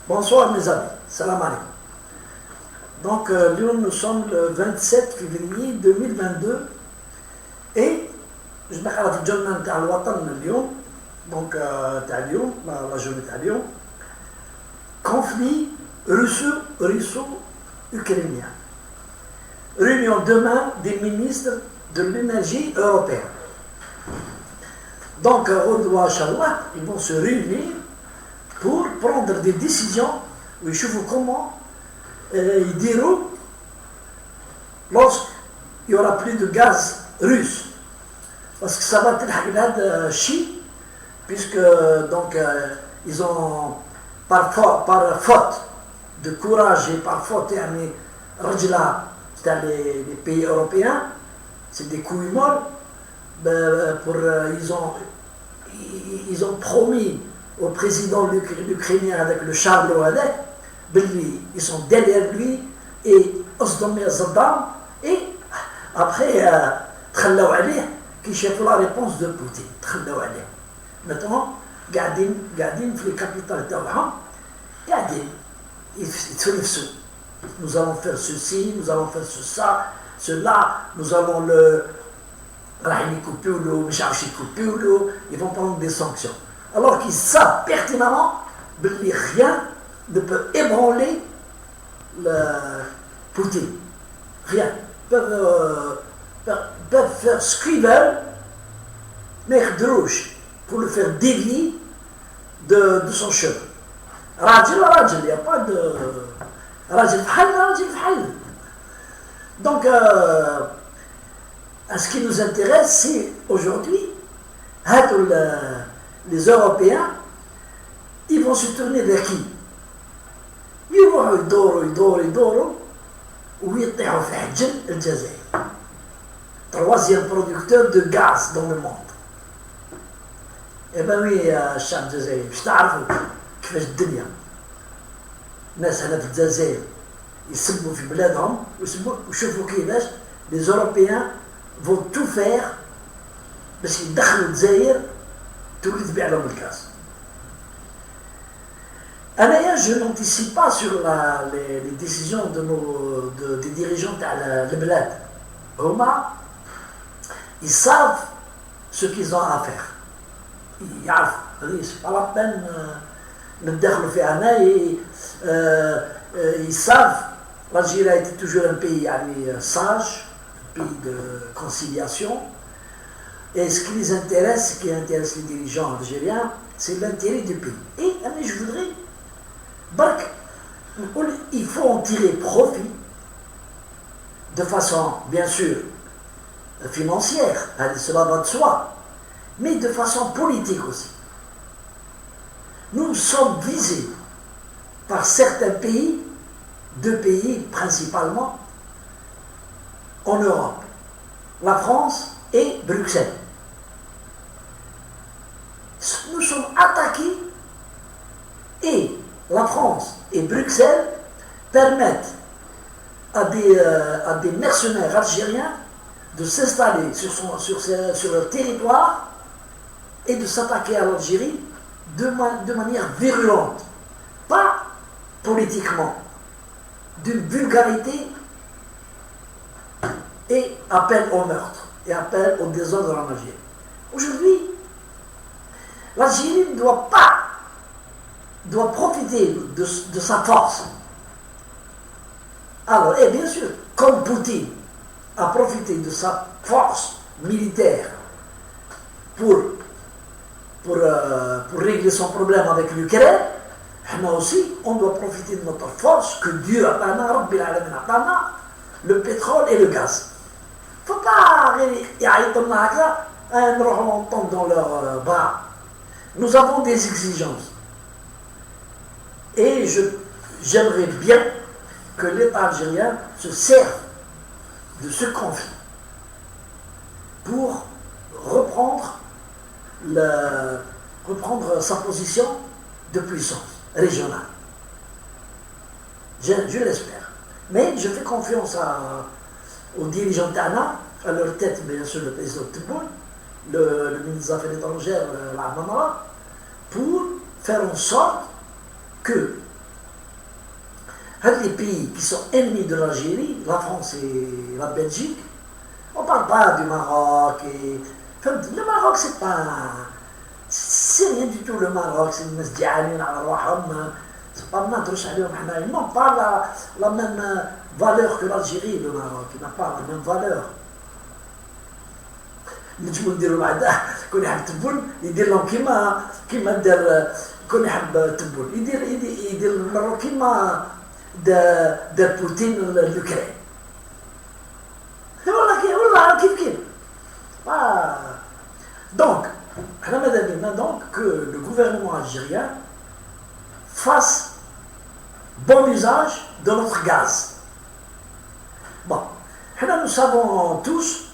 Bonsoir mes amis, salam alaikum. Donc nous sommes le 27 février 2022 et je vais faire la journée de l'Ouatan اليوم donc la journée de اليوم conflit russo-ukrainien. Réunion demain des ministres de l'énergie européenne. Donc Inch'Allah, ils vont se réunir pour prendre des décisions où ils voient comment ils diront lorsqu'il n'y aura plus de gaz russe. Parce que ça va être chi, puisque donc, ils ont par faute de courage et par faute les pays européens, c'est des couilles molles, ils ont promis au président ukrainien avec le charbon avec, ils sont derrière lui et et après qui cherchent la réponse de Poutine. Maintenant, قاعدين في الكابيتال تاعهم قاعدين يتفلسوا. Nous allons faire ceci, nous allons faire cela, nous allons le ils vont prendre des sanctions. Alors qu'ils savent pertinemment que rien ne peut ébranler Poutine. Rien. Peuvent faire ce qu'ils veulent, mais pour le faire dévier de son chemin. Rajil, il n'y a pas de... Rajil Fahal. Donc, ce qui nous intéresse, c'est aujourd'hui, les Européens, ils vont se tourner vers qui? Ils vont يدوروا ويطيحوا في حجم الجزائر. Troisième producteur de gaz dans le monde. Eh bien oui, الشعب الجزائري باش تعرفوا كيفاش الدنيا. الناس هنا في الجزائر يسبوا في بلادهم وشوفوا كيفاش les Européens vont tout faire باش يدخلوا الجزائر تولي تبيع لهم الغاز. Je n'anticipe pas sur les décisions des dirigeants de Bled. Ils savent ce qu'ils ont à faire. C'est pas la peine de ils savent. L'Algérie a été toujours un pays sage, un pays de conciliation. Et ce qui les intéresse, ce qui intéresse les dirigeants algériens, c'est l'intérêt du pays. Et je voudrais, il faut en tirer profit de façon, bien sûr, financière, cela va de soi, mais de façon politique aussi. Nous sommes visés par certains pays, deux pays principalement, en Europe, la France et Bruxelles. Nous sommes attaqués et la France et Bruxelles permettent à des mercenaires algériens de s'installer sur leur territoire et de s'attaquer à l'Algérie de manière virulente, pas politiquement, d'une vulgarité et appel au meurtre et appel au désordre en Algérie. Aujourd'hui, l'Algérie doit profiter de sa force. Alors, et bien sûr, comme Poutine a profité de sa force militaire pour régler son problème avec l'Ukraine, nous aussi, on doit profiter de notre force que Dieu a donné, le pétrole et le gaz. Il ne faut pas entendre dans leurs bras. Nous avons des exigences. Et j'aimerais bien que l'État algérien se serve de ce conflit pour reprendre sa position de puissance régionale. Je l'espère. Mais je fais confiance aux dirigeants d'Anna, à leur tête, bien sûr, le président Tebboune, le ministre des Affaires étrangères, la Mamara, pour faire en sorte que les pays qui sont ennemis de l'Algérie, la France et la Belgique, on ne parle pas du Maroc. Le Maroc, c'est pas. C'est rien du tout le Maroc, c'est une c'est pas ils n'ont pas la même valeur que l'Algérie, le Maroc, il n'a pas la même valeur. نجمو نديرو بعدا كون يحب تبون يدير لهم كيما دار كون يحب تبون يدير المروك كيما دار بوتين لوكران والله كيف donc حنا ماذا بينا donc que le gouvernement algérien fasse bon usage de notre gaz. Bon, nous savons tous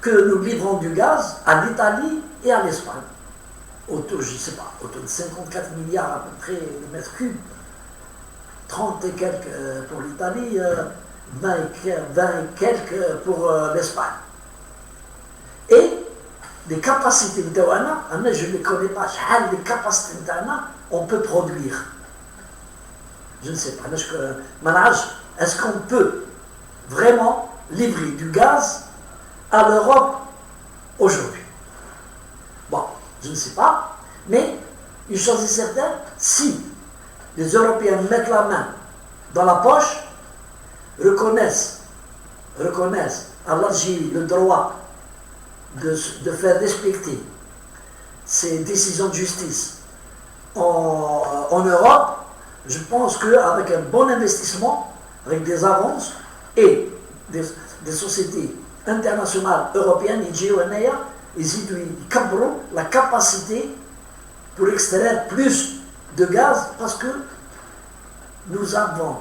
que nous livrons du gaz à l'Italie et à l'Espagne. Autour, je ne sais pas, autour de 54 milliards à peu près de mètres cubes. 30 et quelques pour l'Italie, 20 et quelques pour l'Espagne. Et les capacités de Tawana, je ne les connais pas, les capacités de Tawana, on peut produire. Je ne sais pas, est-ce qu'on peut vraiment livrer du gaz à l'Europe aujourd'hui? Bon, je ne sais pas, mais une chose est certaine, si les Européens mettent la main dans la poche, reconnaissent à l'Algérie le droit de faire respecter ces décisions de justice en Europe, je pense qu'avec un bon investissement, avec des avances et des sociétés internationales européennes, ils cabrent la capacité pour extraire plus de gaz parce que nous avons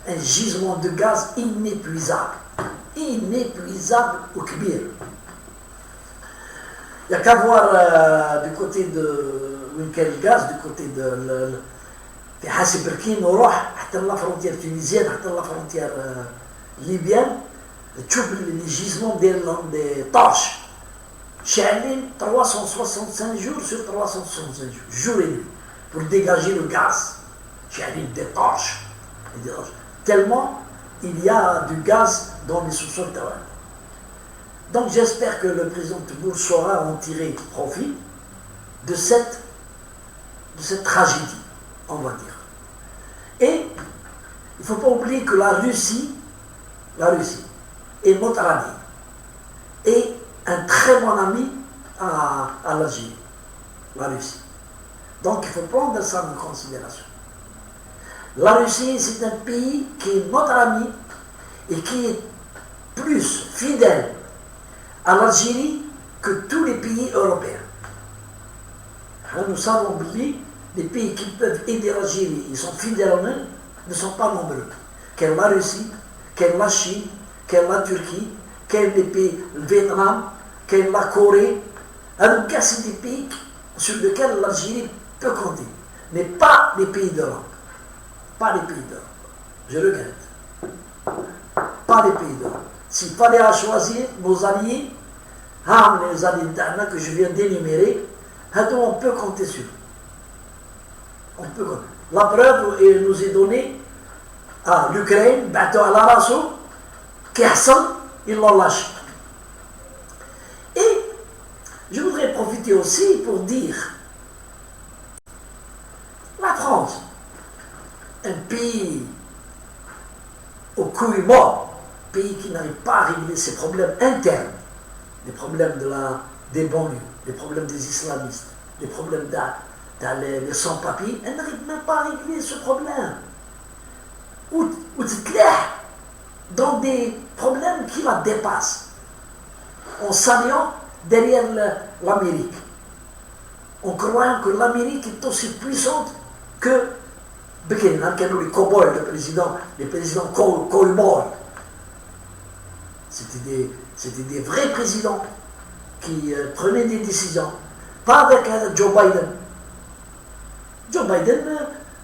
un gisement de gaz inépuisable au Kbir. Il n'y a qu'à voir du côté de Winkel Gaz, du côté de في حاسب بركين وروح حتى لا فرونتيير تونيزيان حتى لا فرونتيير ليبيان تشوف لي جيزمون ديالهم دي طارش شاعلين 365 jours sur 365 jours et nuit pour dégager le gaz. شاعلين des torches tellement il y a du gaz dans les sous-sols taouan. Donc j'espère que le président Tebboune saura en tirer profit de cette tragédie, on va dire. Et il ne faut pas oublier que la Russie est notre ami et un très bon ami à l'Algérie, la Russie. Donc il faut prendre ça en considération. La Russie, c'est un pays qui est notre ami et qui est plus fidèle à l'Algérie que tous les pays européens. Nous savons oublier les pays qui peuvent aider l'Algérie, ils sont fidèles à eux, ne sont pas nombreux. Quelle la Russie, quelle la Chine, quelle la Turquie, quel les pays, le Vietnam, quelle la Corée. Alors, c'est des pays sur lesquels l'Algérie peut compter, mais pas les pays d'Europe. Pas les pays d'Europe. Je regrette. Pas les pays d'Europe. S'il fallait choisir nos alliés, les alliés que je viens d'énumérer, on peut compter sur eux. On peut compter. La preuve nous est donnée à l'Ukraine, à l'Arasso, qui ils l'ont lâché. Et je voudrais profiter aussi pour dire la France, un pays au couilles mort, pays qui n'arrive pas à régler ses problèmes internes, les problèmes des banlieues, les problèmes des islamistes, les problèmes les sans-papiers, elle n'arrive même pas à régler ce problème. Ou dans des problèmes qui la dépassent, en s'alliant derrière l'Amérique, en croyant que l'Amérique est aussi puissante que les cow-boys, les présidents cow-boys. C'était des vrais présidents qui prenaient des décisions. Pas avec Joe Biden. Joe Biden,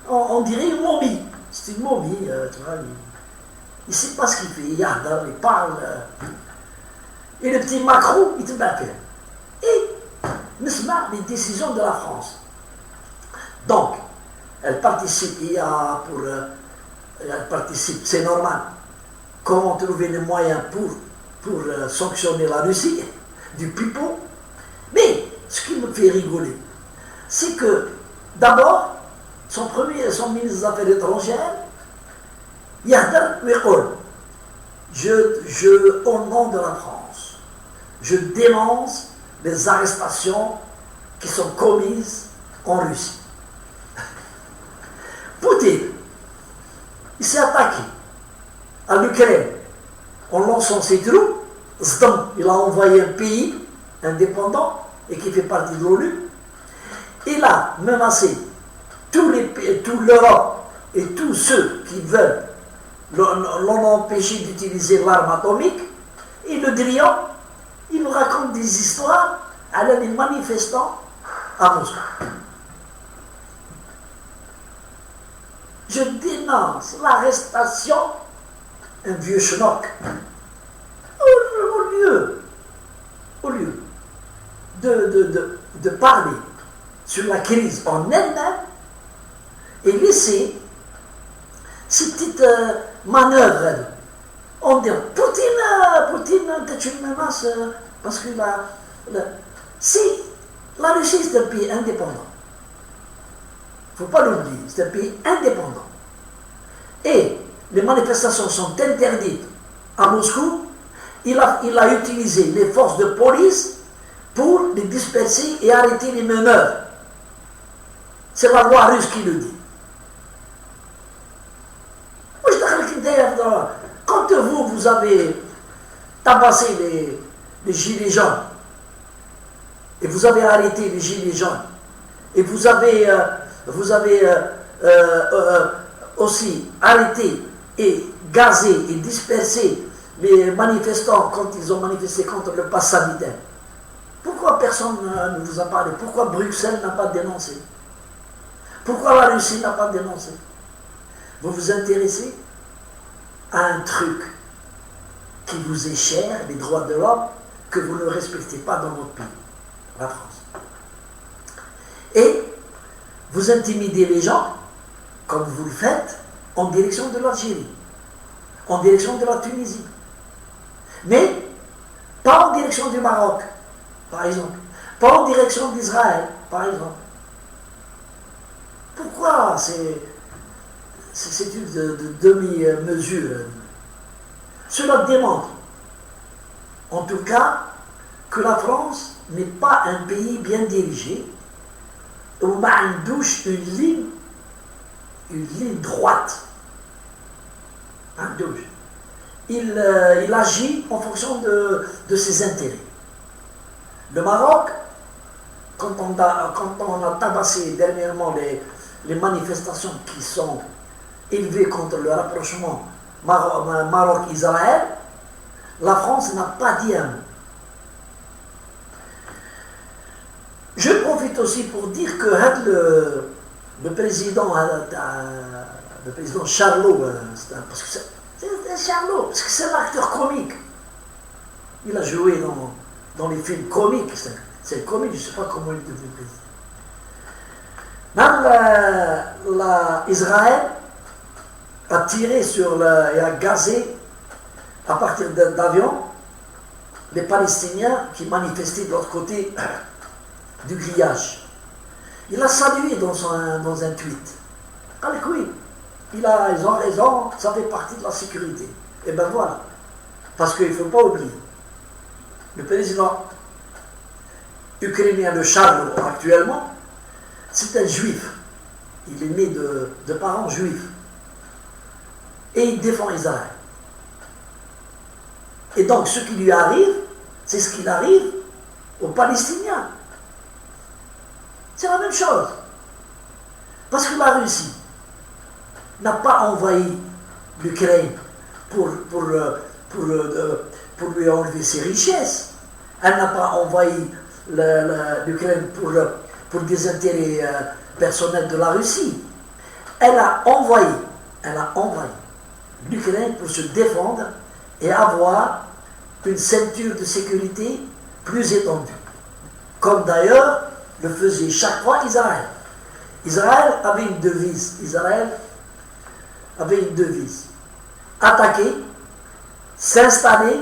on dirait une momie. C'est une momie, tu vois. Il ne sait pas ce qu'il fait. Il parle. Et le petit Macron, il te bat. Et nous sommes les décisions de la France. Donc, elle participe, elle participe, c'est normal. Comment trouver les moyens pour sanctionner la Russie, du pipeau. Mais ce qui me fait rigoler, c'est que d'abord, son ministre des Affaires étrangères, Yahdar Wikol, au nom de la France, je dénonce les arrestations qui sont commises en Russie. Poutine, il s'est attaqué à l'Ukraine en lançant ses troupes. Zdam, il a envoyé un pays indépendant et qui fait partie de l'ONU. Il a menacé toute l'Europe et tous ceux qui veulent l'en empêcher d'utiliser l'arme atomique. Et le Drian, il nous raconte des histoires à les manifestants à Moscou. Je dénonce l'arrestation, un vieux schnock, au lieu de parler sur la crise en elle-même et laisser ces petites manœuvres. On dit Poutine est une menace parce que si la Russie c'est un pays indépendant, il ne faut pas l'oublier, c'est un pays indépendant. Et les manifestations sont interdites à Moscou. Il a utilisé les forces de police pour les disperser et arrêter les meneurs. C'est la loi russe qui le dit. Quand vous avez tabassé les gilets jaunes, et vous avez arrêté les gilets jaunes, et vous avez aussi arrêté et gazé et dispersé les manifestants quand ils ont manifesté contre le pass sanitaire. Pourquoi personne ne vous a parlé? Pourquoi Bruxelles n'a pas dénoncé? Pourquoi la Russie n'a pas dénoncé? Vous vous intéressez à un truc qui vous est cher, les droits de l'homme, que vous ne respectez pas dans votre pays, la France. Et vous intimidez les gens, comme vous le faites, en direction de l'Algérie, en direction de la Tunisie, mais pas en direction du Maroc, par exemple, pas en direction d'Israël, par exemple. Pourquoi c'est une demi-mesure? Cela démontre, en tout cas, que la France n'est pas un pays bien dirigé, où on douche une ligne droite. Il agit en fonction de ses intérêts. Le Maroc, quand on a tabassé dernièrement les manifestations qui sont élevées contre le rapprochement Maroc-Israël, la France n'a pas dit un mot. Je profite aussi pour dire que le président Charlot, parce que c'est Charlot, parce que c'est un acteur comique. Il a joué dans les films comiques, c'est comique, je ne sais pas comment il est devenu président. Israël a tiré et a gazé à partir d'avions les Palestiniens qui manifestaient de l'autre côté du grillage. Il a salué dans un tweet. Ils ont raison, ça fait partie de la sécurité. Et ben voilà. Parce qu'il ne faut pas oublier, le président ukrainien, le Charles, actuellement, c'est un juif. Il est né de parents juifs. Et il défend Israël. Et donc, ce qui lui arrive, c'est ce qu'il arrive aux Palestiniens. C'est la même chose. Parce que la Russie n'a pas envahi l'Ukraine pour lui enlever ses richesses. Elle n'a pas envahi l'Ukraine pour des intérêts personnels de la Russie. Elle a envahi l'Ukraine pour se défendre et avoir une ceinture de sécurité plus étendue. Comme d'ailleurs le faisait chaque fois Israël. Israël avait une devise. Israël avait une devise. Attaquer, s'installer,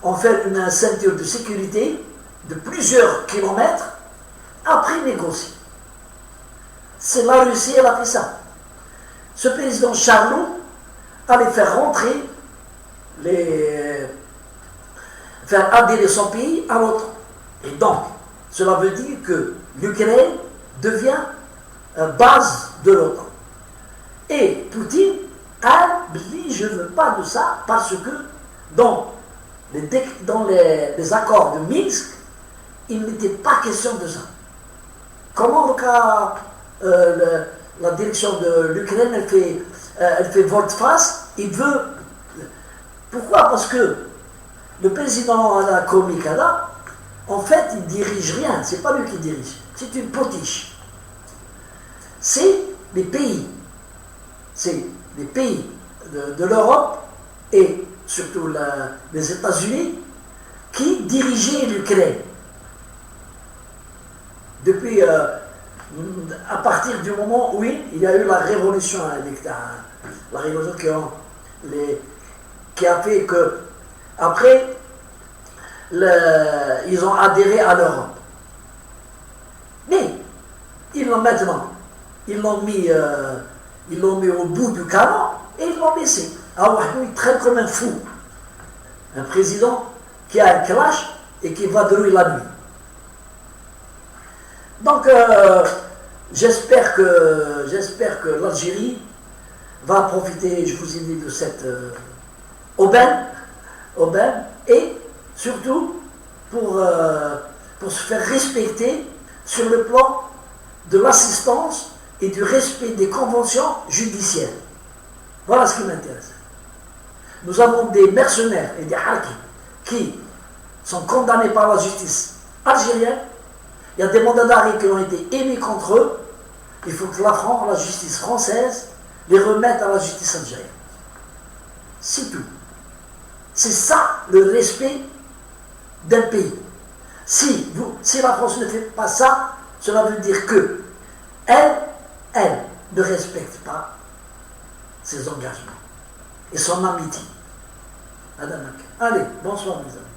en faire une ceinture de sécurité de plusieurs kilomètres, après négocier. C'est la Russie, elle a fait ça. Ce président Charlot allait faire rentrer faire adhérer son pays à l'OTAN. Et donc, cela veut dire que l'Ukraine devient base de l'OTAN. Et Poutine a dit, je ne veux pas de ça, parce que dans les accords de Minsk, il n'était pas question de ça. Comment la direction de l'Ukraine, elle fait volte-face, il veut... Pourquoi? Parce que le président Komikada, en fait, il ne dirige rien, c'est pas lui qui dirige, c'est une potiche. C'est les pays de l'Europe et surtout les États-Unis qui dirigeaient l'Ukraine. Depuis, à partir du moment où il y a eu la révolution, la révolution qui a fait que, après, ils ont adhéré à l'Europe. Mais, ils l'ont mis au bout du canon et ils l'ont laissé. Alors, il traite comme un fou. Un président qui a un clash et qui vadrouille la nuit. Donc, j'espère que l'Algérie va profiter, je vous ai dit, de cette aubaine, et surtout pour se faire respecter sur le plan de l'assistance et du respect des conventions judiciaires. Voilà ce qui m'intéresse. Nous avons des mercenaires et des harkis qui sont condamnés par la justice algérienne. Il y a des mandats d'arrêt qui ont été émis contre eux. Il faut que la justice française, les remette à la justice algérienne. C'est tout. C'est ça le respect d'un pays. Si la France ne fait pas ça, cela veut dire que elle ne respecte pas ses engagements et son amitié. Allez, bonsoir mes amis.